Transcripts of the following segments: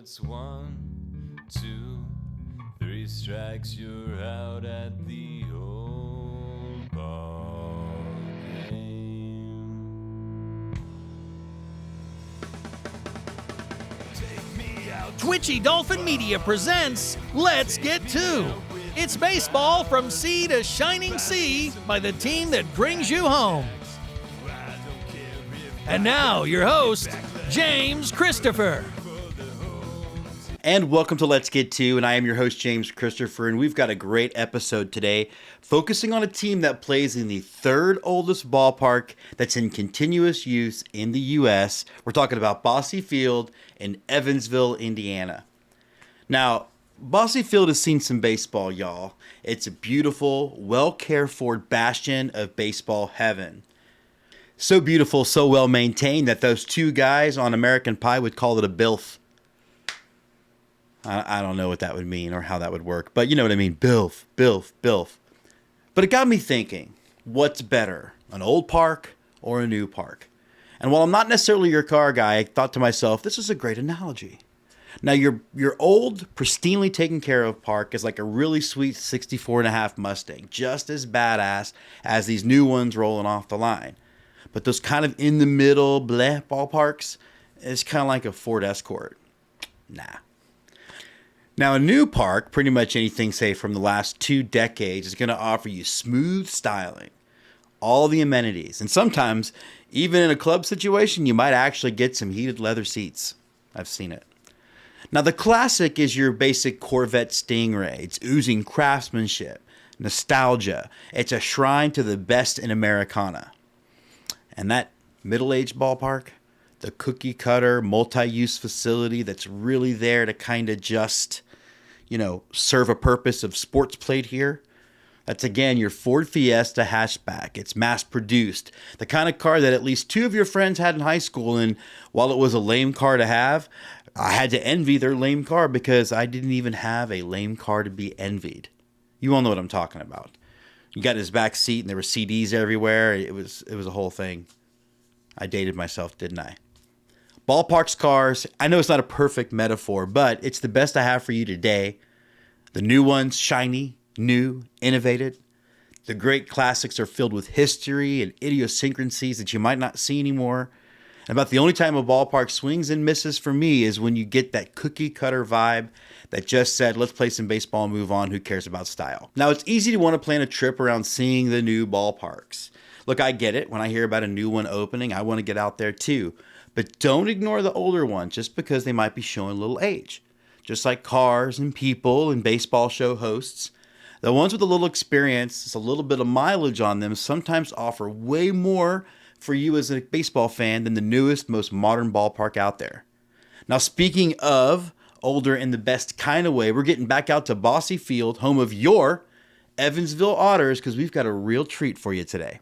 it's 1, 2, 3 strikes, you're out at the old ball game. Take me out. Twitchy Dolphin Media presents Let's Get To. It's baseball from sea to shining sea by the team that brings you home. And now, your host, James Christopher. And welcome to Let's Get To, and I am your host, James Christopher, and we've got a great episode today focusing on a team that plays in the third oldest ballpark that's in continuous use in the U.S. We're talking about Bosse Field in Evansville, Indiana. Now, Bosse Field has seen some baseball, y'all. It's a beautiful, well-cared-for bastion of baseball heaven. So beautiful, so well-maintained that those two guys on American Pie would call it a BILF. I don't know what that would mean or how that would work, but you know what I mean. BILF, BILF, BILF. But it got me thinking, what's better, an old park or a new park? And while I'm not necessarily your car guy, I thought to myself, this is a great analogy. Now, your old, pristinely taken care of park is like a really sweet 64.5 Mustang, just as badass as these new ones rolling off the line. But those kind of in-the-middle bleh ballparks is kind of like a Ford Escort. Nah. Now, a new park, pretty much anything, say, from the last 2 decades, is going to offer you smooth styling, all the amenities, and sometimes, even in a club situation, you might actually get some heated leather seats. I've seen it. Now, the classic is your basic Corvette Stingray. It's oozing craftsmanship, nostalgia. It's a shrine to the best in Americana. And that middle-aged ballpark, the cookie-cutter, multi-use facility that's really there to kind of just, serve a purpose of sports played here. That's, again, your Ford Fiesta hatchback. It's mass-produced. The kind of car that at least 2 of your friends had in high school, and while it was a lame car to have, I had to envy their lame car because I didn't even have a lame car to be envied. You all know what I'm talking about. You got in his back seat and there were CDs everywhere. It was a whole thing. I dated myself, didn't I? Ballparks cars, I know it's not a perfect metaphor, but it's the best I have for you today. The new ones, shiny, new, innovated. The great classics are filled with history and idiosyncrasies that you might not see anymore. And about the only time a ballpark swings and misses for me is when you get that cookie cutter vibe that just said, let's play some baseball and move on. Who cares about style? Now, it's easy to want to plan a trip around seeing the new ballparks. Look, I get it. When I hear about a new one opening, I want to get out there too. But don't ignore the older one just because they might be showing a little age. Just like cars and people and baseball show hosts, the ones with a little experience, a little bit of mileage on them, sometimes offer way more for you as a baseball fan than the newest, most modern ballpark out there. Now, speaking of older in the best kind of way, we're getting back out to Bosse Field, home of your Evansville Otters, because we've got a real treat for you today.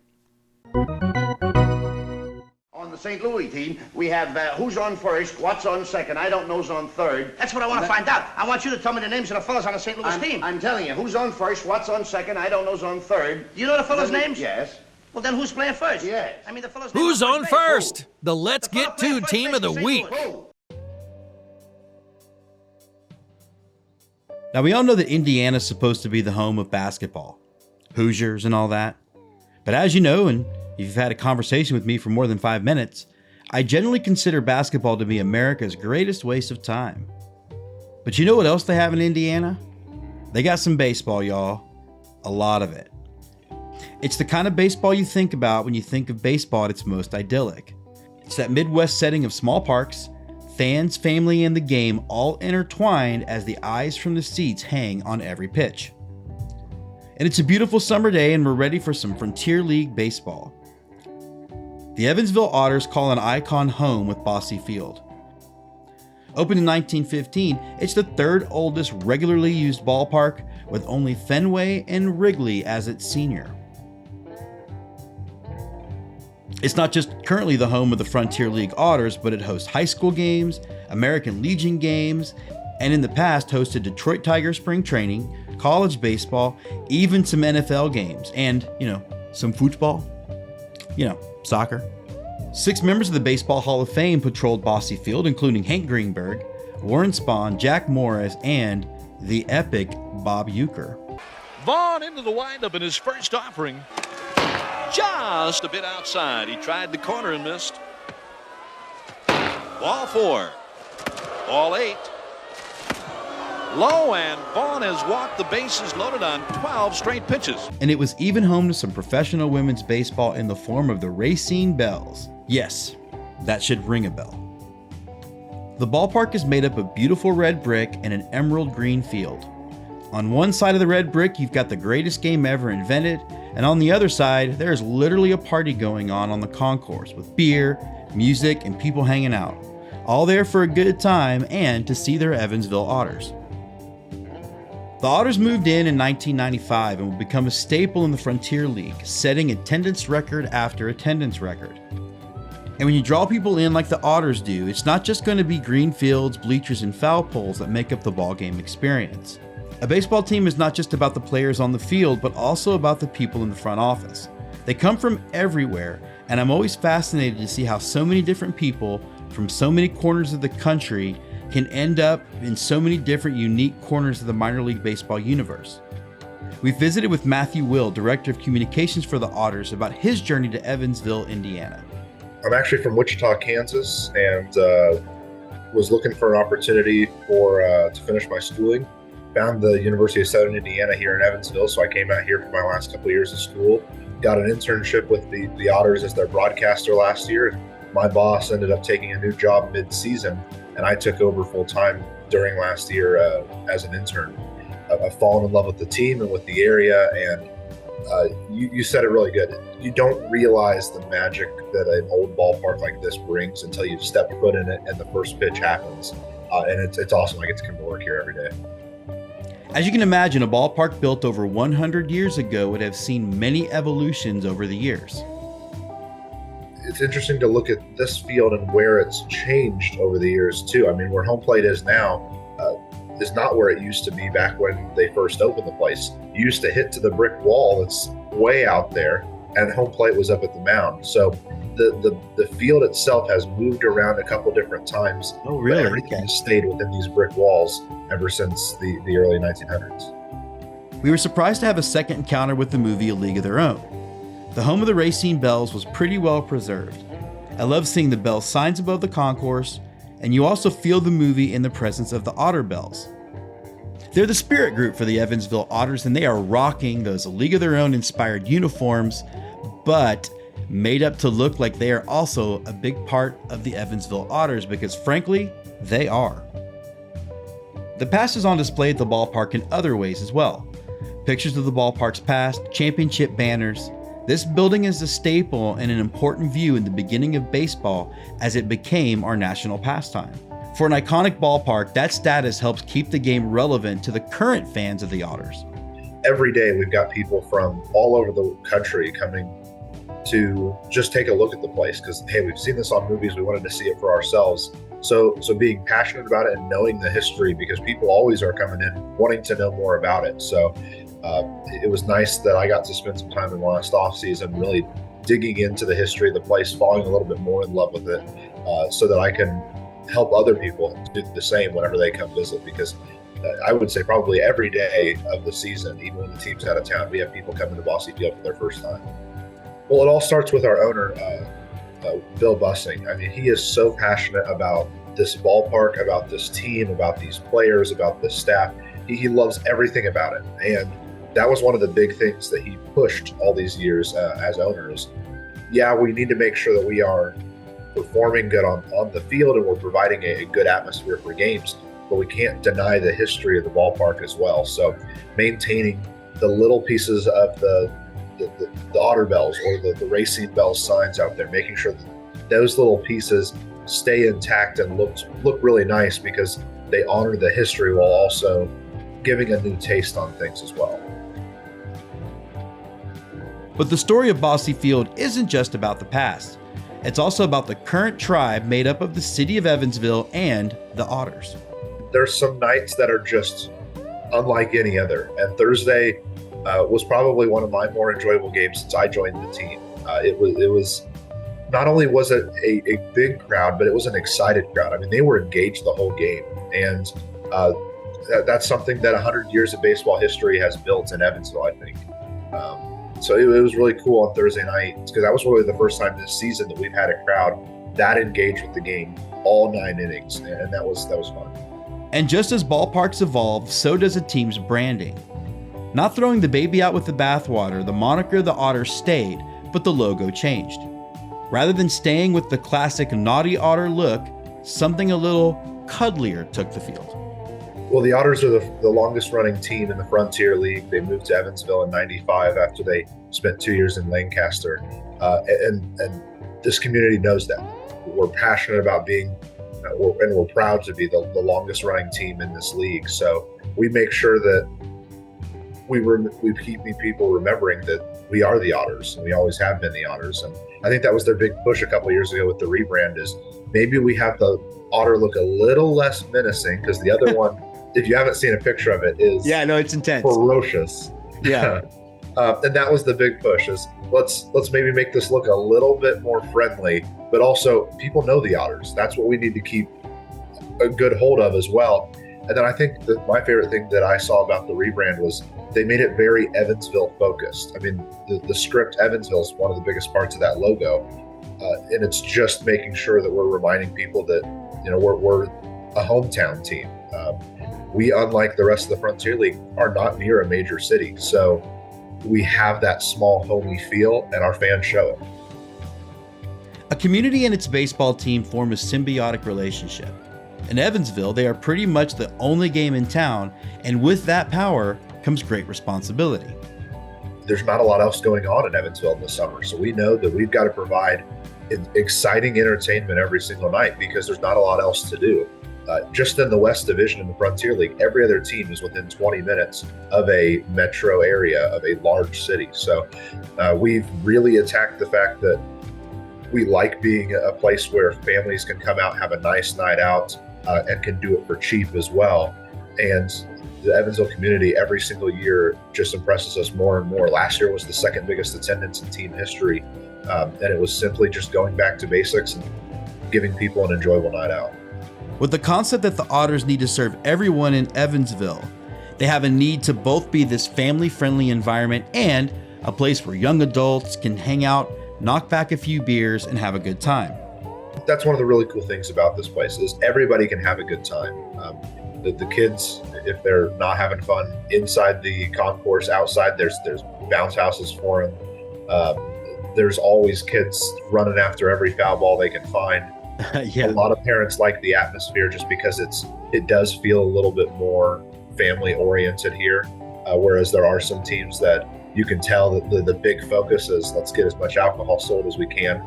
On the St. Louis team, we have who's on first, what's on second, I don't know's on third. That's what I want to find out. I want you to tell me the names of the fellas on the St. Louis team. I'm telling you, who's on first, what's on second, I don't know's on third. You know the fellas' names? Yes. Well, then who's playing first? Yes. I mean, the fellas' Who's on first? The Let's The fella Get playing To first team base of the is St. week. Louis. Who? Now, we all know that Indiana's supposed to be the home of basketball, Hoosiers and all that. But as you know, and if you've had a conversation with me for more than 5 minutes, I generally consider basketball to be America's greatest waste of time. But you know what else they have in Indiana? They got some baseball, y'all. A lot of it. It's the kind of baseball you think about when you think of baseball at its most idyllic. It's that Midwest setting of small parks, fans, family, and the game all intertwined as the eyes from the seats hang on every pitch. And it's a beautiful summer day and we're ready for some Frontier League baseball. The Evansville Otters call an icon home with Bosse Field. Opened in 1915, it's the third oldest regularly used ballpark with only Fenway and Wrigley as its senior. It's not just currently the home of the Frontier League Otters, but it hosts high school games, American Legion games, and in the past hosted Detroit Tigers spring training, college baseball, even some NFL games, and, some football, soccer. 6 members of the Baseball Hall of Fame patrolled Bosse Field, including Hank Greenberg, Warren Spahn, Jack Morris, and the epic Bob Uecker. Vaughn into the windup in his first offering. Just a bit outside. He tried the corner and missed. Ball 4. Ball 8. Low, and Vaughn has walked the bases loaded on 12 straight pitches. And it was even home to some professional women's baseball in the form of the Racine Bells. Yes, that should ring a bell. The ballpark is made up of beautiful red brick and an emerald green field. On one side of the red brick, you've got the greatest game ever invented, and on the other side, there's literally a party going on the concourse with beer, music, and people hanging out. All there for a good time and to see their Evansville Otters. The Otters moved in 1995 and would become a staple in the Frontier League, setting attendance record after attendance record. And when you draw people in like the Otters do, it's not just going to be green fields, bleachers, and foul poles that make up the ballgame experience. A baseball team is not just about the players on the field, but also about the people in the front office. They come from everywhere, and I'm always fascinated to see how so many different people from so many corners of the country can end up in so many different unique corners of the minor league baseball universe. We visited with Matthew Will, Director of Communications for the Otters, about his journey to Evansville, Indiana. I'm actually from Wichita, Kansas, and was looking for an opportunity to finish my schooling. Found the University of Southern Indiana here in Evansville, so I came out here for my last couple of years of school. Got an internship with the Otters as their broadcaster last year. My boss ended up taking a new job mid-season, and I took over full-time during last year as an intern. I've fallen in love with the team and with the area, and you said it really good. You don't realize the magic that an old ballpark like this brings until you step foot in it and the first pitch happens. And it's awesome. I get to come to work here every day. As you can imagine, a ballpark built over 100 years ago would have seen many evolutions over the years. It's interesting to look at this field and where it's changed over the years too. I mean, where home plate is now is not where it used to be back when they first opened the place. You used to hit to the brick wall that's way out there, and home plate was up at the mound. So the field itself has moved around a couple different times. Oh, really? But everything has stayed within these brick walls ever since the early 1900s. We were surprised to have a second encounter with the movie A League of Their Own. The home of the Racine Bells was pretty well preserved. I love seeing the Bell signs above the concourse, and you also feel the movie in the presence of the Otter Bells. They're the spirit group for the Evansville Otters, and they are rocking those A League of Their Own inspired uniforms, but made up to look like they are also a big part of the Evansville Otters, because frankly, they are. The past is on display at the ballpark in other ways as well. Pictures of the ballpark's past, championship banners. This building is a staple and an important view in the beginning of baseball as it became our national pastime. For an iconic ballpark, that status helps keep the game relevant to the current fans of the Otters. Every day we've got people from all over the country coming to just take a look at the place because, hey, we've seen this on movies, we wanted to see it for ourselves. So being passionate about it and knowing the history, because people always are coming in wanting to know more about it. So it was nice that I got to spend some time in the last off season really digging into the history of the place, falling a little bit more in love with it, so that I can help other people do the same whenever they come visit. Because I would say probably every day of the season, even when the team's out of town, we have people coming to Bossy Field for their first time. Well, it all starts with our owner, Bill Bussing. I mean, he is so passionate about this ballpark, about this team, about these players, about the staff. He loves everything about it. And that was one of the big things that he pushed all these years as owners. Yeah, we need to make sure that we are performing good on the field and we're providing a good atmosphere for games, but we can't deny the history of the ballpark as well. So maintaining the little pieces of the Otter Bells or the Racine Bells signs out there, making sure that those little pieces stay intact and look really nice because they honor the history while also giving a new taste on things as well. But the story of Bossy Field isn't just about the past. It's also about the current tribe made up of the city of Evansville and the Otters. There's some nights that are just unlike any other, and Thursday was probably one of my more enjoyable games since I joined the team. It was not only was it a big crowd, but it was an excited crowd. I mean, they were engaged the whole game. And that's something that 100 years of baseball history has built in Evansville, I think. So it was really cool on Thursday night because that was really the first time this season that we've had a crowd that engaged with the game all 9 innings. And that was fun. And just as ballparks evolve, so does a team's branding. Not throwing the baby out with the bathwater, the moniker of the Otters stayed, but the logo changed. Rather than staying with the classic naughty Otter look, something a little cuddlier took the field. Well, the Otters are the longest running team in the Frontier League. They moved to Evansville in '95 after they spent 2 years in Lancaster. And this community knows that. We're passionate about being, and we're proud to be the longest running team in this league. So we make sure that we keep people remembering that we are the Otters, and we always have been the Otters. And I think that was their big push a couple of years ago with the rebrand is maybe we have the Otter look a little less menacing because the other one, if you haven't seen a picture of it, is it's intense, ferocious. Yeah. And that was the big push is let's maybe make this look a little bit more friendly, but also people know the Otters. That's what we need to keep a good hold of as well. And then I think that my favorite thing that I saw about the rebrand was they made it very Evansville focused. I mean, the script Evansville is one of the biggest parts of that logo. And it's just making sure that we're reminding people that, we're a hometown team. We, unlike the rest of the Frontier League, are not near a major city. So we have that small homey feel and our fans show it. A community and its baseball team form a symbiotic relationship. In Evansville, they are pretty much the only game in town, and with that power comes great responsibility. There's not a lot else going on in Evansville in the summer, so we know that we've got to provide exciting entertainment every single night because there's not a lot else to do. Just in the West Division in the Frontier League, every other team is within 20 minutes of a metro area of a large city. So we've really attacked the fact that we like being a place where families can come out, have a nice night out, and can do it for cheap as well. And the Evansville community every single year just impresses us more and more. Last year was the second biggest attendance in team history. And it was simply just going back to basics and giving people an enjoyable night out. With the concept that the Otters need to serve everyone in Evansville, they have a need to both be this family-friendly environment and a place where young adults can hang out, knock back a few beers, and have a good time. That's one of the really cool things about this place is everybody can have a good time. The kids, if they're not having fun inside the concourse, outside, there's bounce houses for them. There's always kids running after every foul ball they can find. Yeah. A lot of parents like the atmosphere just because it does feel a little bit more family oriented here. Whereas there are some teams that you can tell that the big focus is let's get as much alcohol sold as we can.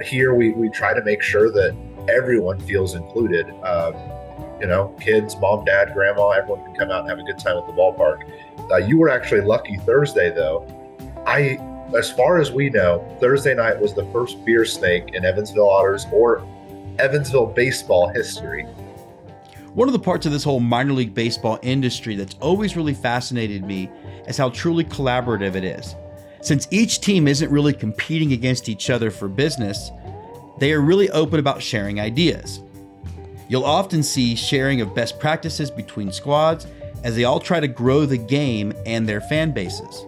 Here we try to make sure that everyone feels included. Kids, mom, dad, grandma, everyone can come out and have a good time at the ballpark. You were actually lucky Thursday though. As far as we know, Thursday night was the first beer snake in Evansville Otters or Evansville baseball history. One of the parts of this whole minor league baseball industry that's always really fascinated me is how truly collaborative it is. Since each team isn't really competing against each other for business, they are really open about sharing ideas. You'll often see sharing of best practices between squads as they all try to grow the game and their fan bases.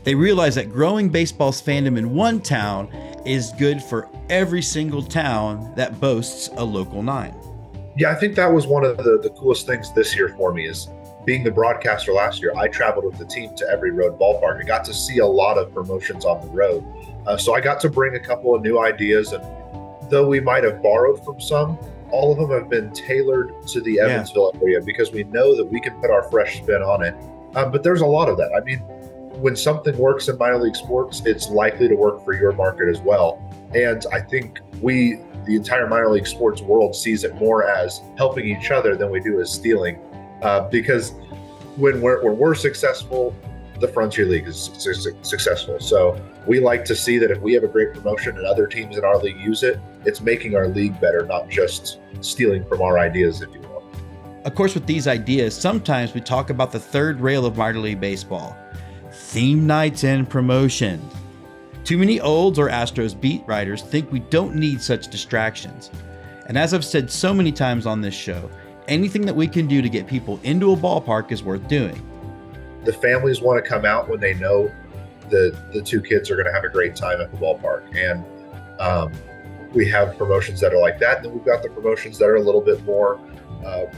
They realize that growing baseball's fandom in one town is good for every single town that boasts a local 9. Yeah, I think that was one of the coolest things this year for me is being the broadcaster last year. I traveled with the team to every road ballpark. I got to see a lot of promotions on the road. So I got to bring a couple of new ideas. And though we might have borrowed from some, all of them have been tailored to the Evansville area because we know that we can put our fresh spin on it. But there's a lot of that. I mean, when something works in minor league sports, it's likely to work for your market as well. And I think the entire minor league sports world sees it more as helping each other than we do as stealing. Because when we're successful, the Frontier League is successful. So we like to see that if we have a great promotion and other teams in our league use it, it's making our league better, not just stealing from our ideas, if you will. Of course, with these ideas, sometimes we talk about the third rail of minor league baseball, theme nights and promotion. Too many Olds or Astros beat writers think we don't need such distractions. And as I've said so many times on this show, anything that we can do to get people into a ballpark is worth doing. The families want to come out when they know the two kids are going to have a great time at the ballpark. And we have promotions that are like that. And then we've got the promotions that are a little bit more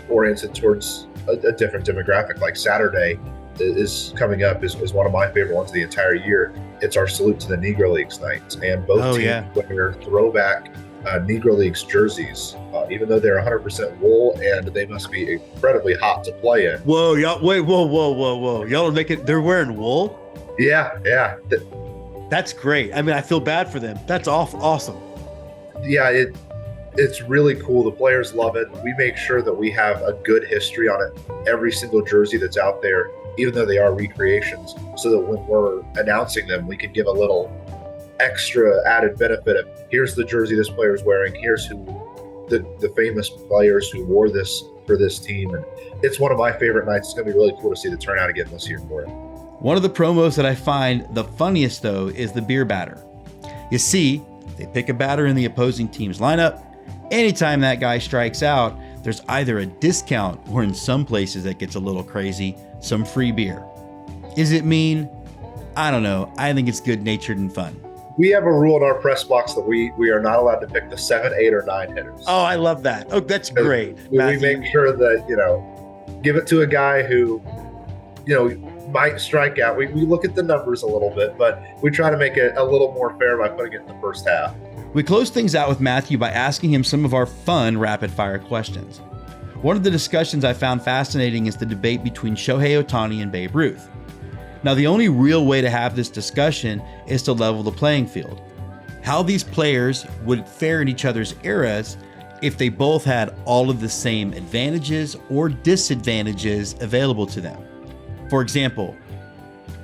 oriented towards a different demographic. Like Saturday is coming up is one of my favorite ones of the entire year. It's our Salute to the Negro Leagues night. And both teams wear throwback Negro Leagues jerseys, even though they're 100% wool and they must be incredibly hot to play in. Whoa, y'all! Wait, whoa! Y'all are making. They're wearing wool. Yeah. That's great. I mean, I feel bad for them. That's awesome. Yeah, it's really cool. The players love it. We make sure that we have a good history on it. Every single jersey that's out there, even though they are recreations, so that when we're announcing them, we can give a little extra added benefit of here's the jersey this player is wearing, here's who the famous players who wore this for this team. And it's one of my favorite nights. It's going to be really cool to see the turnout again this year for it. One of the promos that I find the funniest, though, is the beer batter. You see, they pick a batter in the opposing team's lineup. Anytime that guy strikes out, there's either a discount or, in some places that gets a little crazy, some free beer. Is it mean? I don't know. I think it's good-natured and fun. We have a rule in our press box that we are not allowed to pick the 7, 8, or 9 hitters. Oh, I love that. Oh, that's great. We make sure that, give it to a guy who, might strike out. We look at the numbers a little bit, but we try to make it a little more fair by putting it in the first half. We close things out with Matthew by asking him some of our fun rapid-fire questions. One of the discussions I found fascinating is the debate between Shohei Ohtani and Babe Ruth. Now, the only real way to have this discussion is to level the playing field. How these players would fare in each other's eras if they both had all of the same advantages or disadvantages available to them. For example,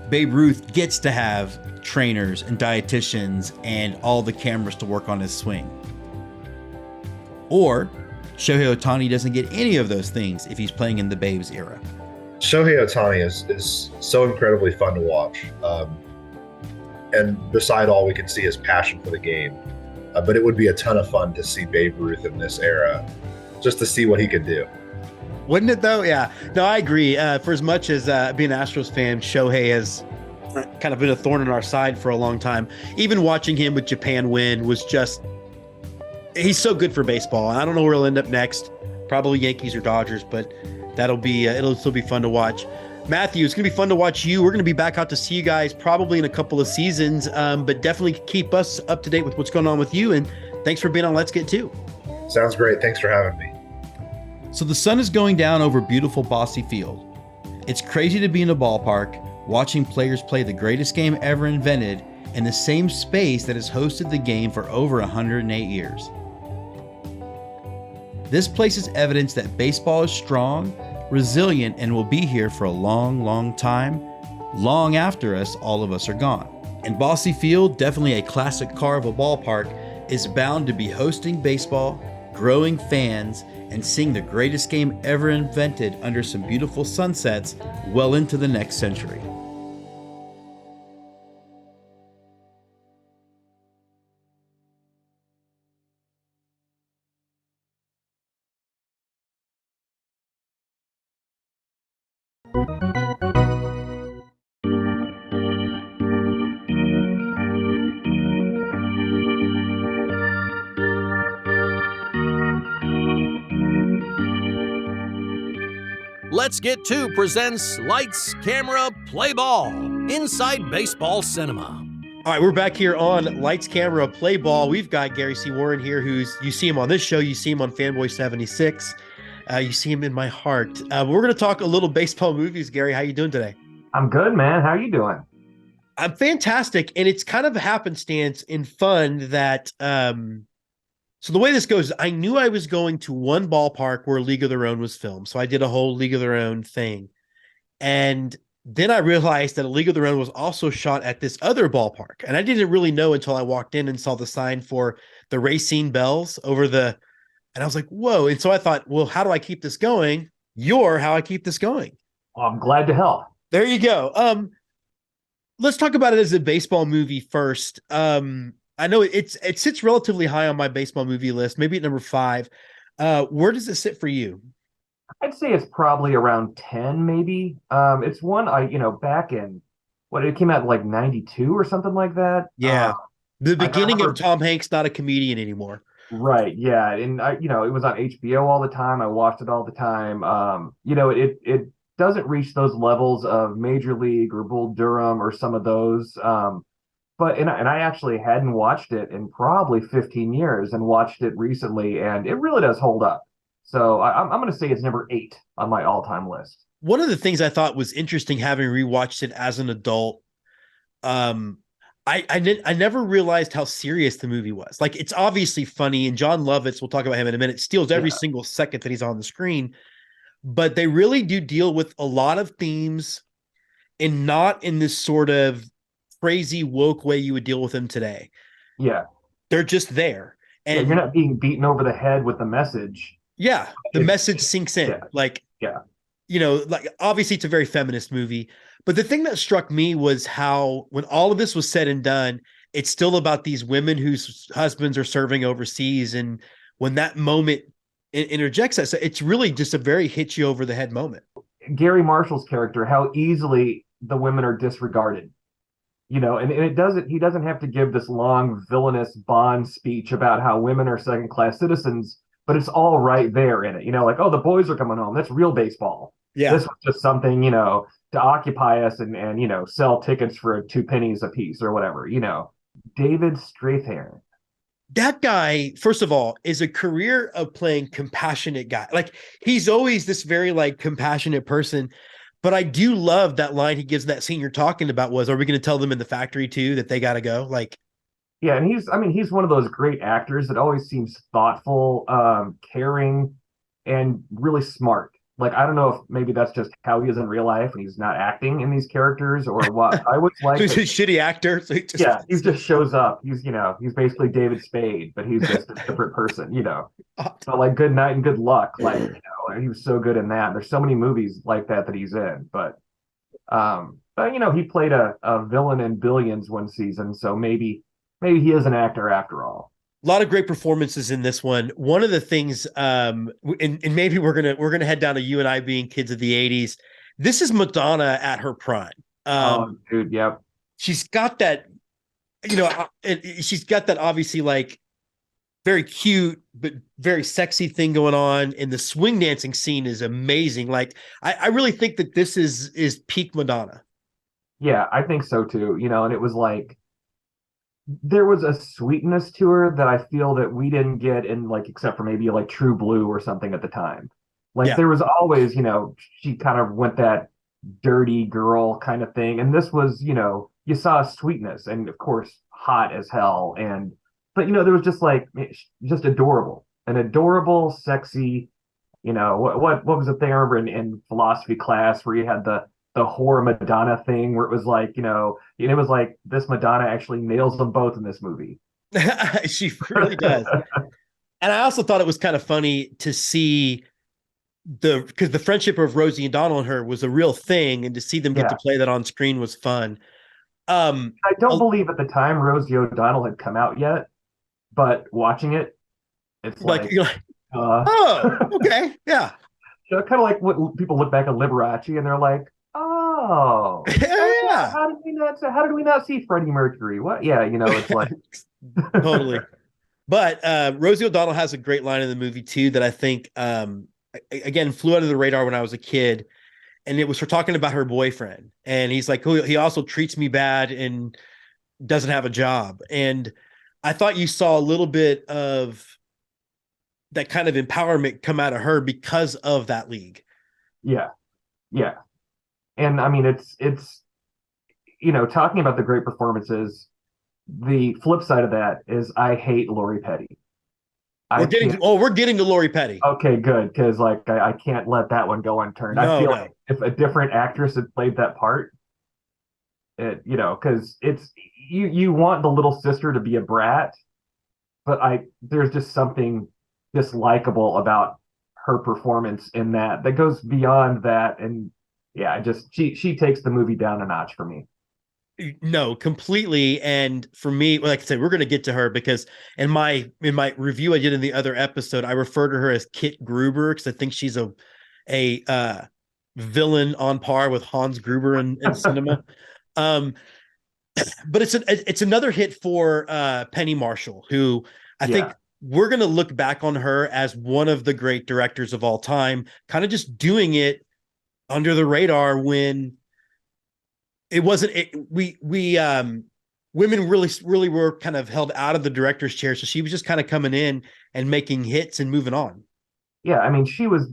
Babe Ruth gets to have trainers and dietitians and all the cameras to work on his swing. Or Shohei Ohtani doesn't get any of those things if he's playing in the Babe's era. Shohei Ohtani is so incredibly fun to watch. And beside all, we can see his passion for the game. But it would be a ton of fun to see Babe Ruth in this era, just to see what he could do. Wouldn't it, though? Yeah. No, I agree. For as much as being an Astros fan, Shohei has kind of been a thorn in our side for a long time. Even watching him with Japan win was just... He's so good for baseball. I don't know where he'll end up next. Probably Yankees or Dodgers, but that'll be it'll still be fun to watch. Matthew, it's going to be fun to watch you. We're going to be back out to see you guys probably in a couple of seasons, but definitely keep us up to date with what's going on with you. And thanks for being on Let's Get To. Sounds great. Thanks for having me. So the sun is going down over beautiful Bosse Field. It's crazy to be in a ballpark, watching players play the greatest game ever invented in the same space that has hosted the game for over 108 years. This place is evidence that baseball is strong, resilient, and will be here for a long, long time, long after all of us are gone. And Bosse Field, definitely a classic car of a ballpark, is bound to be hosting baseball, growing fans, and seeing the greatest game ever invented under some beautiful sunsets well into the next century. Let's Get To presents Lights, Camera, Play Ball, Inside Baseball Cinema. All right, we're back here on Lights, Camera, Play Ball. We've got Gary C. Warren here, you see him on this show, you see him on Fanboy 76, you see him in my heart. We're going to talk a little baseball movies. Gary, how you doing today? I'm good, man. How are you doing? I'm fantastic, and it's kind of a happenstance and fun that so the way this goes, I knew I was going to one ballpark where League of Their Own was filmed, so I did a whole League of Their Own thing. And then I realized that a League of Their Own was also shot at this other ballpark, and I didn't really know until I walked in and saw the sign for the Racine Bells and I was like, whoa. And so I thought, well, how do I keep this going? You're how I keep this going. Well, I'm glad to help. There you go. let's talk about it as a baseball movie first. I know it sits relatively high on my baseball movie list, maybe at number 5. Where does it sit for you? I'd say it's probably around 10, maybe. It's one back in what it came out in like 92 or something like that. Yeah. The I beginning remember, of Tom Hanks not a comedian anymore. right, yeah. And it was on HBO all the time. I watched it all the time. It doesn't reach those levels of Major League or Bull Durham or some of those. But I actually hadn't watched it in probably 15 years and watched it recently, and it really does hold up. So I'm going to say it's number 8 on my all-time list. One of the things I thought was interesting having rewatched it as an adult, I never realized how serious the movie was. Like, it's obviously funny, and John Lovitz, we'll talk about him in a minute, steals every single second that he's on the screen. But they really do deal with a lot of themes, and not in this sort of crazy woke way you would deal with them today. Yeah. They're just there. And you're not being beaten over the head with the message. Yeah. The message sinks in. Like, obviously it's a very feminist movie. But the thing that struck me was how, when all of this was said and done, it's still about these women whose husbands are serving overseas. And when that moment interjects that, so it's really just a very hit you over the head moment. Gary Marshall's character, how easily the women are disregarded. And he doesn't have to give this long villainous Bond speech about how women are second-class citizens, but it's all right there in it. Like, oh, the boys are coming home. That's real baseball. Yeah. This was just something, to occupy us and sell tickets for 2 pennies a piece or whatever, David Strathairn. That guy, first of all, is a career of playing compassionate guy. Like, he's always this very compassionate person. But I do love that line he gives in that scene you're talking about was, are we going to tell them in the factory too that they got to go? Yeah. And he's one of those great actors that always seems thoughtful, caring, and really smart. Like, I don't know if maybe that's just how he is in real life and he's not acting in these characters or what. I would like. So he's a shitty actor. So he just shows up. He's basically David Spade, but he's just a different person, So like Good Night and Good Luck, he was so good in that. There's so many movies like that he's in, but he played a villain in Billions one season, so maybe he is an actor after all. A lot of great performances in this one. One of the things, and maybe we're gonna head down to you and I being kids of the '80s. This is Madonna at her prime. Dude, yep. She's got that, she's got that obviously very cute but very sexy thing going on, and the swing dancing scene is amazing. Like, I really think that this is peak Madonna. Yeah, I think so too. And it was like, there was a sweetness to her that I feel that we didn't get in, except for maybe True Blue or something at the time. There was always, she kind of went that dirty girl kind of thing. And this was, you saw sweetness and of course hot as hell. But there was just adorable, an adorable, sexy, what was the thing I remember in philosophy class where you had the whore Madonna thing where it was it was like this Madonna actually nails them both in this movie. She really does. And I also thought it was kind of funny to see because the friendship of Rosie O'Donnell and her was a real thing, and to see them get to play that on screen was fun. I don't believe at the time Rosie O'Donnell had come out yet, but watching it, it's you're like, oh, okay, yeah. Kind of like what people look back at Liberace and they're like, oh, yeah. How did we not see Freddie Mercury? What? Yeah, it's like totally. But Rosie O'Donnell has a great line in the movie too that I think again flew under the radar when I was a kid, and it was her talking about her boyfriend, and he's like, oh, he also treats me bad and doesn't have a job. And I thought you saw a little bit of that kind of empowerment come out of her because of that league. Yeah. And it's talking about the great performances, the flip side of that is I hate Lori Petty. We're getting to Lori Petty. Okay, good, because I can't let that one go unturned. I feel like if a different actress had played that part, because it's you want the little sister to be a brat, but there's just something dislikable about her performance in that goes beyond that, and yeah, she takes the movie down a notch for me. No, completely. And for me, like I said, we're going to get to her because in my review I did in the other episode, I refer to her as Kit Gruber because I think she's a villain on par with Hans Gruber in cinema. Um, but it's another hit for Penny Marshall, who I think we're going to look back on her as one of the great directors of all time, kind of just doing it under the radar when it wasn't women really were kind of held out of the director's chair, so she was just kind of coming in and making hits and moving on. Yeah, I mean, she was,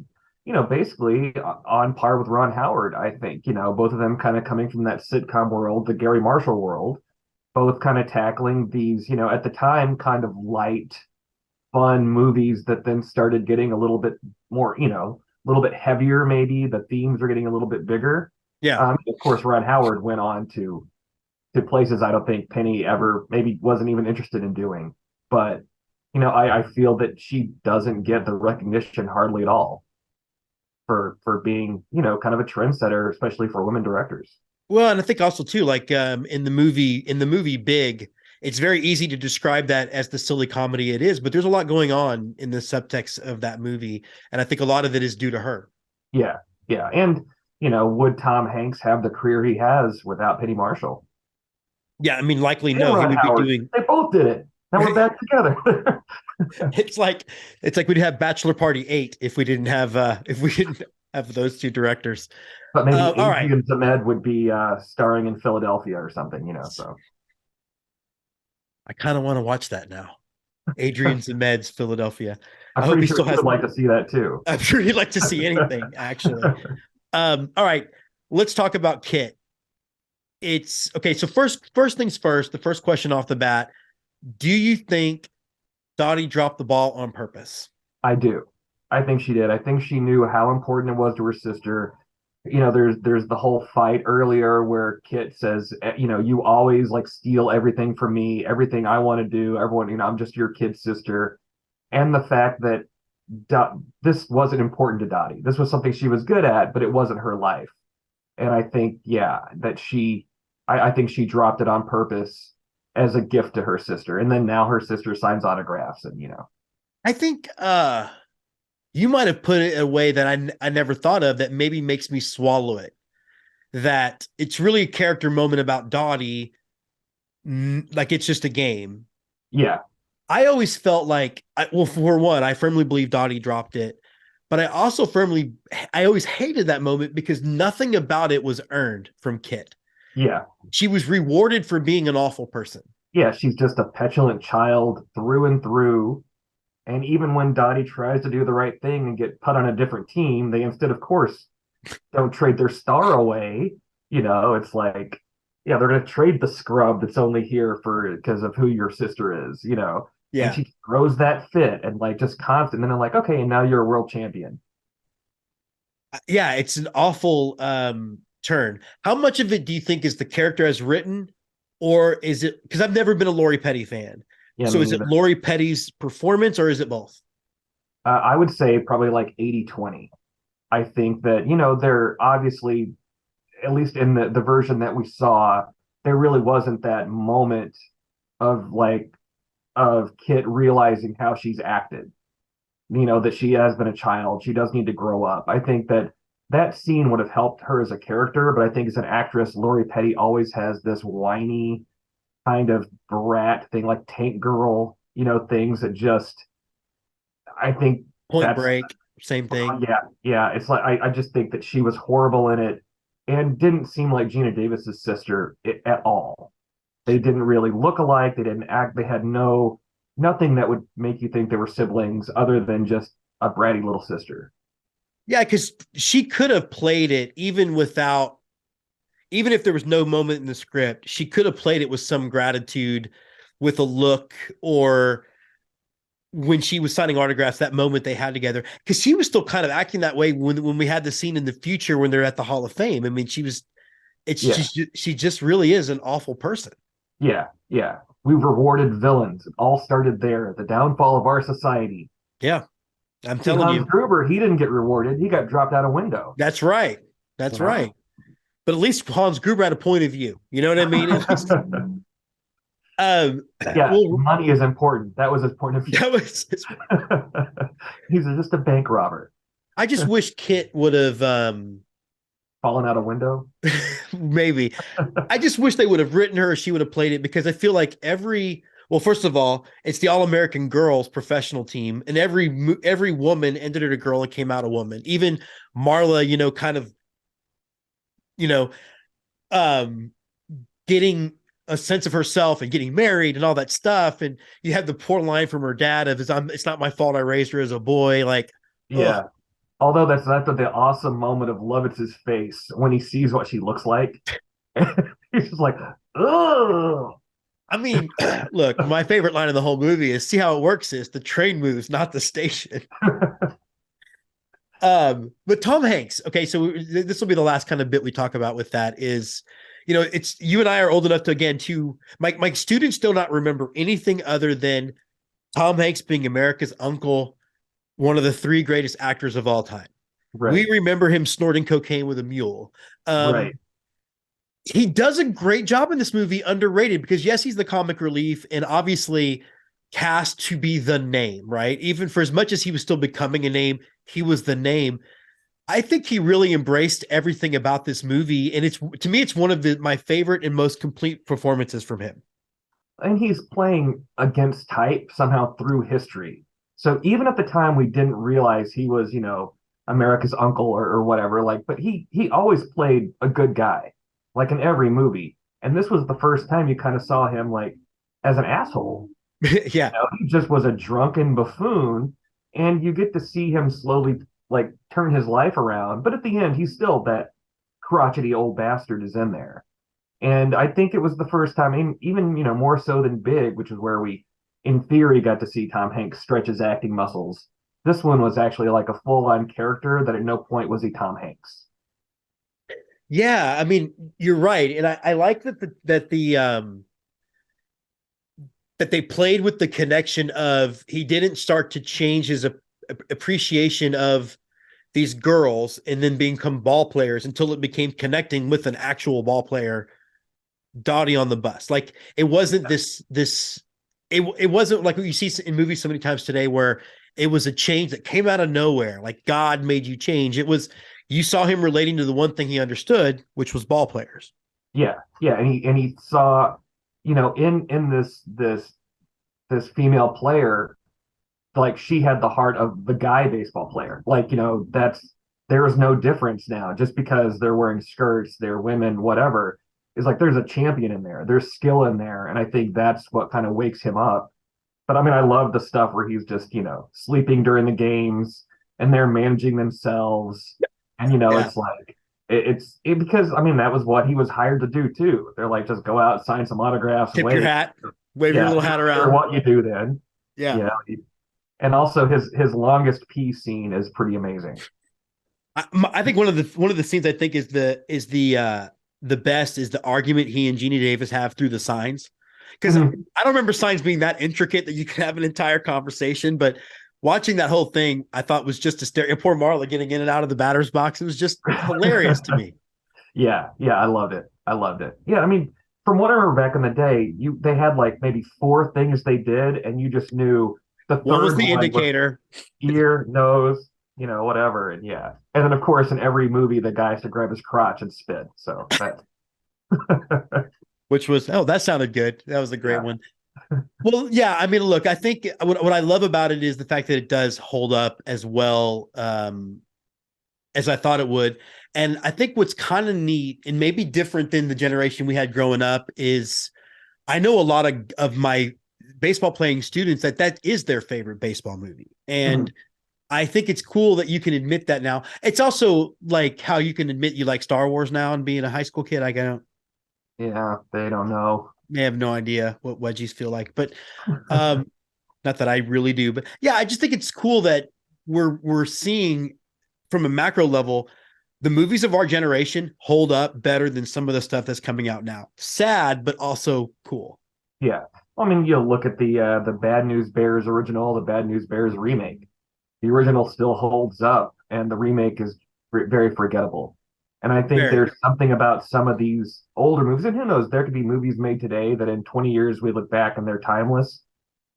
basically on par with Ron Howard, I think. Both of them kind of coming from that sitcom world, the Gary Marshall world, both kind of tackling these, at the time, kind of light, fun movies that then started getting a little bit more, a little bit heavier, maybe. The themes are getting a little bit bigger. Yeah. Of course, Ron Howard went on to places I don't think Penny ever maybe wasn't even interested in doing. But, I feel that she doesn't get the recognition hardly at all for being, kind of a trendsetter, especially for women directors. Well, and I think also too, like in the movie Big, it's very easy to describe that as the silly comedy it is, but there's a lot going on in the subtext of that movie, and I think a lot of it is due to her. Yeah, yeah, and would Tom Hanks have the career he has without Penny Marshall? Yeah, I mean, likely no. He would be doing. They both did it. Now we're back together. It's like we'd have Bachelor Party 8 if we didn't have those two directors. But maybe Adrian Zemed would be starring in Philadelphia or something, So I kind of want to watch that now. Adrian Zemed's Philadelphia. I hope he still would like to see that too. I'm sure he'd like to see anything, actually. All right, let's talk about Kit. It's okay. So first things first, the first question off the bat, do you think Dottie dropped the ball on purpose? I do. I think she did. I think she knew how important it was to her sister. There's the whole fight earlier where Kit says, you always like steal everything from me, everything I want to do, everyone, I'm just your kid sister. And the fact that this wasn't important to Dottie. This was something she was good at, but it wasn't her life. And I think, that I think she dropped it on purpose as a gift to her sister. And then now her sister signs autographs and, I think you might have put it in a way that I never thought of that maybe makes me swallow it. That it's really a character moment about Dottie, like it's just a game. Yeah. I always felt like, for one, I firmly believe Dottie dropped it, but I always hated that moment because nothing about it was earned from Kit. Yeah. She was rewarded for being an awful person. Yeah, she's just a petulant child through and through. And even when Dottie tries to do the right thing and get put on a different team, they instead, of course, don't trade their star away. It's like, they're going to trade the scrub that's only here because of who your sister is, Yeah. And she throws that fit and like just constant. And then they're like, okay, and now you're a world champion. Yeah, it's an awful turn. How much of it do you think is the character as written, or is it because I've never been a Lori Petty fan? Yeah, so is it Lori Petty's performance or is it both? I would say probably like 80-20. I think that, they're obviously, at least in the version that we saw, there really wasn't that moment of Kit realizing how she's acted, that she has been a child. She does need to grow up. I think that scene would have helped her as a character, but I think as an actress, Lori Petty always has this whiny kind of brat thing, like Tank Girl, things that just, I think Point Break, same thing. Yeah. It's like, I just think that she was horrible in it and didn't seem like Gina Davis's sister at all. They didn't really look alike. They didn't act. They had nothing that would make you think they were siblings other than just a bratty little sister. Yeah, because she could have played it even if there was no moment in the script, she could have played it with some gratitude, with a look, or when she was signing autographs, that moment they had together. Because she was still kind of acting that way when we had the scene in the future when they're at the Hall of Fame. I mean, she just really is an awful person. Yeah. We rewarded villains. It all started there. The downfall of our society. Yeah. I'm telling you. Gruber, he didn't get rewarded. He got dropped out a window. That's right. That's right. but at least Hans Gruber had a point of view. You know what I mean? At least, yeah, well, money is important. That was his point of view. That was He's just a bank robber. I just wish Kit would have fallen out a window. Maybe. I just wish they would have written her, she would have played it, because I feel like well, first of all, it's the All-American Girls professional team, and every woman ended as a girl and came out a woman. Even Marla, getting a sense of herself and getting married and all that stuff. And you have the poor line from her dad of, it's not my fault I raised her as a boy. Like, yeah. Ugh. Although that's after the awesome moment of Lovitz's face when he sees what she looks like. He's just like, oh. I mean, look, my favorite line of the whole movie is, see how it works is the train moves, not the station. But Tom Hanks, okay, so this will be the last kind of bit we talk about with that is, it's you and I are old enough to my students still not remember anything other than Tom Hanks being America's uncle, one of the 3 greatest actors of all time. Right. We remember him snorting cocaine with a mule. Right. He does a great job in this movie, underrated, because yes, he's the comic relief and obviously cast to be the name, right? Even for as much as he was still becoming a name, he was the name. I think he really embraced everything about this movie. And to me, it's one of my favorite and most complete performances from him. And he's playing against type somehow through history. So even at the time, we didn't realize he was, America's uncle or whatever, but he always played a good guy, like in every movie. And this was the first time you kind of saw him as an asshole. Yeah. He just was a drunken buffoon, and you get to see him slowly turn his life around. But at the end, he's still that crotchety old bastard is in there. And I think it was the first time, even more so than Big, which is where we, in theory, got to see Tom Hanks stretch his acting muscles. This one was actually like a full-on character that at no point was he Tom Hanks. Yeah, I mean, you're right. And I like that they played with the connection of, he didn't start to change his appreciation of these girls and then become ball players until it became connecting with an actual ball player, Dottie on the bus. Like, it wasn't it wasn't like what you see in movies so many times today where it was a change that came out of nowhere. Like God made you change. It was, you saw him relating to the one thing he understood, which was ball players. Yeah. Yeah. And he saw, in this female player, she had the heart of the guy baseball player. There is no difference now just because they're wearing skirts, they're women, whatever. It's there's a champion in there, there's skill in there. And I think that's what kind of wakes him up. But I mean, I love the stuff where he's just, sleeping during the games and they're managing themselves. And, it's because, I mean, that was what he was hired to do too. They're just go out, sign some autographs. Tip your hat, wave your little hat around. What you do then. Yeah. And also his longest pee scene is pretty amazing. I think one of the scenes I think is the best is the argument he and Jeannie Davis have through the signs. Because I don't remember signs being that intricate that you can have an entire conversation, but watching that whole thing, I thought was just hysterical. Poor Marla getting in and out of the batter's box. It was just hilarious to me. Yeah. I loved it. Yeah, I mean, from what I remember back in the day, they had maybe 4 things they did, and you just knew the third one was the indicator. Ear, nose, whatever. And yeah. And then of course in every movie the guy has to grab his crotch and spit. So that which was, that sounded good. That was a great one. Well, yeah, I mean, look, I think what I love about it is the fact that it does hold up as well as I thought it would. And I think what's kind of neat and maybe different than the generation we had growing up is I know a lot of my baseball playing students that is their favorite baseball movie. And I think it's cool that you can admit that now. It's also like how you can admit you like Star Wars now and being a high school kid. Yeah, they don't know. They have no idea what wedgies feel like, but not that I really do. But yeah, I just think it's cool that we're seeing from a macro level, the movies of our generation hold up better than some of the stuff that's coming out now. Sad, but also cool. Yeah. I mean, you'll look at the Bad News Bears original, the Bad News Bears remake. The original still holds up, and the remake is very forgettable. And I think Very. there's something about some of these older movies, and who knows, there could be movies made today that in 20 years we look back and they're timeless.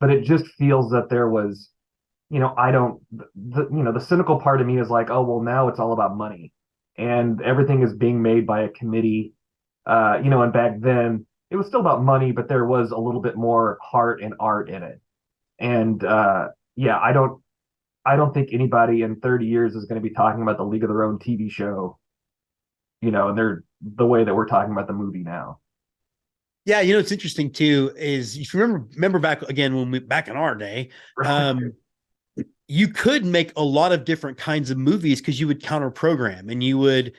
But it just feels that there was, the cynical part of me is like, oh, well, now it's all about money. And everything is being made by a committee. And back then it was still about money, but there was a little bit more heart and art in it. And I don't think anybody in 30 years is going to be talking about the League of Their Own TV show, and they're the way that we're talking about the movie now. Yeah, it's interesting too, is if you remember back again when back in our day, you could make a lot of different kinds of movies because you would counter program and you would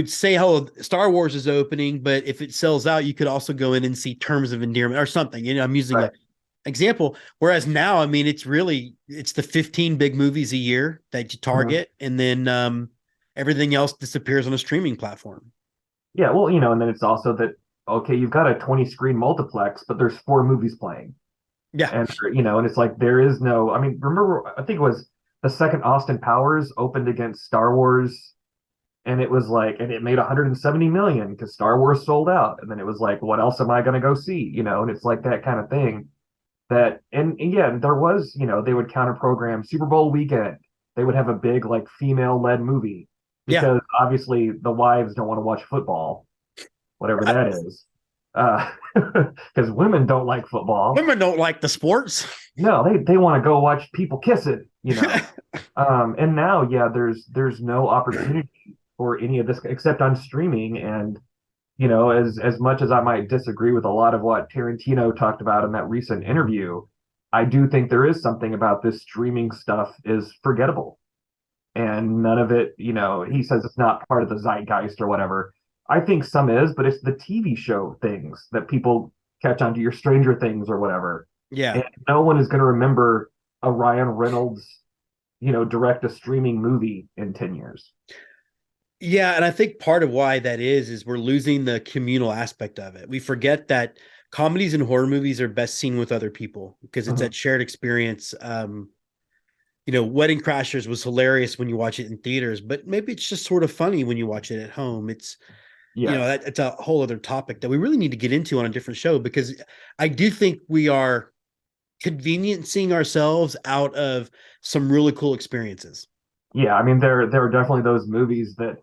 say how Star Wars is opening, but if it sells out, you could also go in and see Terms of Endearment or something. I'm using an example. Whereas now, I mean, it's the 15 big movies a year that you target, and then everything else disappears on a streaming platform. Yeah, well, and then it's also that, okay, you've got a 20-screen multiplex, but there's 4 movies playing. Yeah. And, and it's like there is no, I mean, remember, I think it was the second Austin Powers opened against Star Wars, and it was like, and it made 170 million because Star Wars sold out. And then it was like, what else am I going to go see? And it's like that kind of thing that, and yeah, there was, they would counter program Super Bowl weekend. They would have a big, like, female-led movie because obviously the wives don't want to watch football, whatever that is. Because women don't like football. Women don't like the sports. No, they want to go watch people kiss it, And now, there's no opportunity for any of this except on streaming. And, as much as I might disagree with a lot of what Tarantino talked about in that recent interview, I do think there is something about this streaming stuff is forgettable. And none of it, he says it's not part of the zeitgeist or whatever. I think some is, but it's the TV show things that people catch onto, your Stranger Things or whatever. Yeah. And no one is going to remember a Ryan Reynolds, direct a streaming movie in 10 years. Yeah. And I think part of why that is we're losing the communal aspect of it. We forget that comedies and horror movies are best seen with other people because it's that shared experience. Wedding Crashers was hilarious when you watch it in theaters, but maybe it's just sort of funny when you watch it at home. It's, it's a whole other topic that we really need to get into on a different show, because I do think we are conveniencing ourselves out of some really cool experiences. Yeah. I mean, there are definitely those movies that,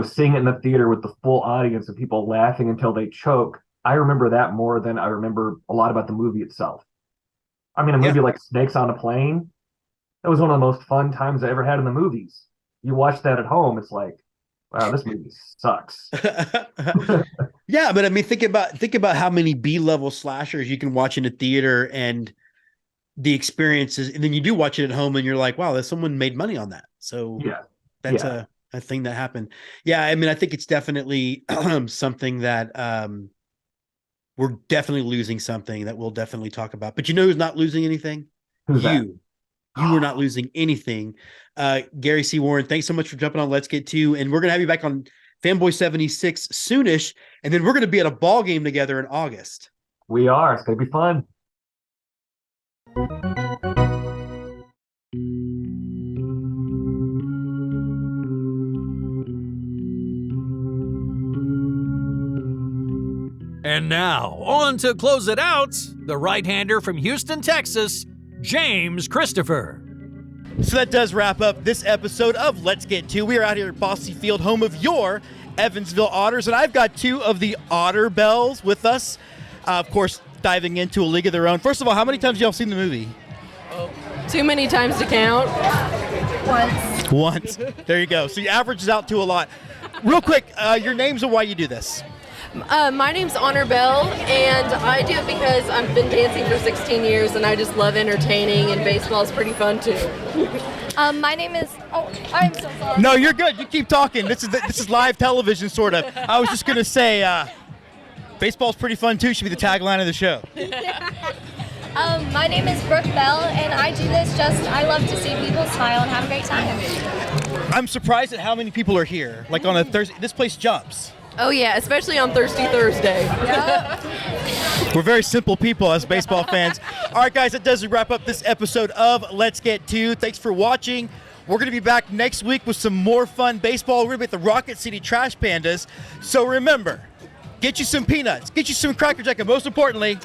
seeing it in the theater with the full audience and people laughing until they choke. I remember that more than I remember a lot about the movie itself. I mean, a movie like Snakes on a Plane, that was one of the most fun times I ever had in the movies. You watch that at home, it's like, wow, this movie sucks. Yeah, but I mean, think about how many B-level slashers you can watch in a theater and the experiences, and then you do watch it at home and you're like, wow, someone made money on that. So that's a thing that happened. Yeah, I mean, I think it's definitely something that we're definitely losing something that we'll definitely talk about. But who's not losing anything? Who's that? You are not losing anything. Gary C. Warren, thanks so much for jumping on Let's Get To. And we're going to have you back on Fanboy 76 soonish. And then we're going to be at a ball game together in August. We are. It's going to be fun. And now, on to close it out, the right-hander from Houston, Texas, James Christopher. So that does wrap up this episode of Let's Get To. We are out here at Bosse Field, home of your Evansville Otters, and I've got 2 of the Otter Bells with us. Of course, diving into A League of Their Own. First of all, how many times have y'all seen the movie? Too many times to count. Once. There you go. So you averages out to a lot. Real quick, your names and why you do this. My name's Honor Bell, and I do it because I've been dancing for 16 years, and I just love entertaining, and baseball is pretty fun too. My name is. Oh, I'm so sorry. No, you're good. You keep talking. This is live television, sort of. I was just gonna say, baseball's pretty fun too. Should be the tagline of the show. My name is Brooke Bell, and I do this I love to see people smile and have a great time. I'm surprised at how many people are here. Like on a Thursday, this place jumps. Oh yeah, especially on Thirsty Thursday. Yep. We're very simple people as baseball fans. All right, guys, that does wrap up this episode of Let's Get To. Thanks for watching. We're going to be back next week with some more fun baseball. We're going to be at the Rocket City Trash Pandas. So remember, get you some peanuts, get you some Cracker Jack, and most importantly,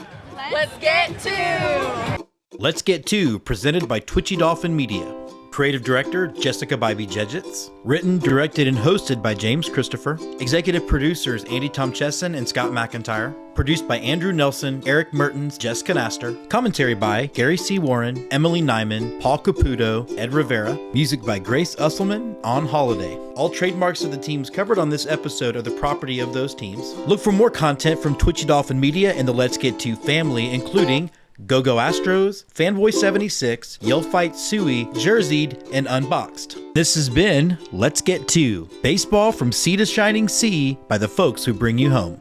Let's get to. Let's Get To, presented by Twitchy Dolphin Media. Creative Director, Jessica Bybee Jedgetts. Written, directed, and hosted by James Christopher. Executive Producers, Andy Tomcheson and Scott McIntyre. Produced by Andrew Nelson, Eric Mertens, Jess Canaster. Commentary by Gary C. Warren, Emily Nyman, Paul Caputo, Ed Rivera. Music by Grace Usselman, On Holiday. All trademarks of the teams covered on this episode are the property of those teams. Look for more content from Twitchy Dolphin Media and the Let's Get To family, including Go-Go Astros, Fanboy 76, Yell Fight Suey, Jerseyed, and Unboxed. This has been Let's Get To, baseball from sea to shining sea by the folks who bring you home.